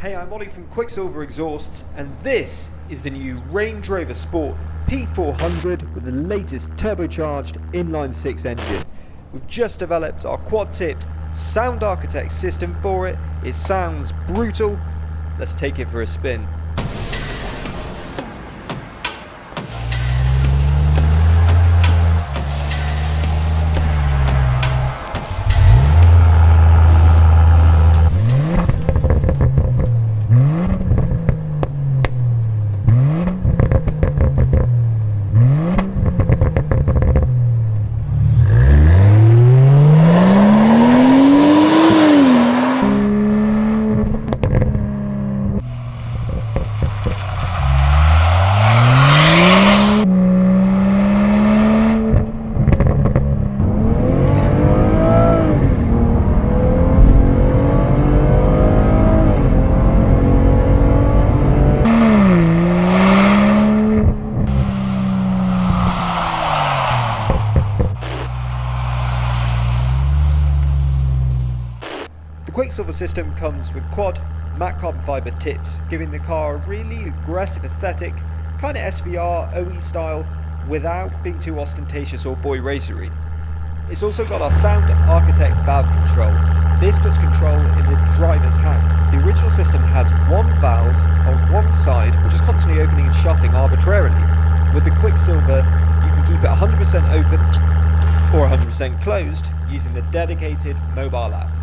Hey, I'm Ollie from Quicksilver Exhausts, and this is the new Range Rover Sport P400 with the latest turbocharged inline-6 engine. We've just developed our quad-tipped sound architect system for it. It sounds brutal. Let's take it for a spin. The Quicksilver system comes with quad matte carbon fibre tips, giving the car a really aggressive aesthetic, kind of SVR OE style, without being too ostentatious or boy racery. It's also got our sound architect valve control. This puts control in the driver's hand. The original system has one valve on one side, which is constantly opening and shutting arbitrarily. With the Quicksilver, you can keep it 100% open or 100% closed using the dedicated mobile app.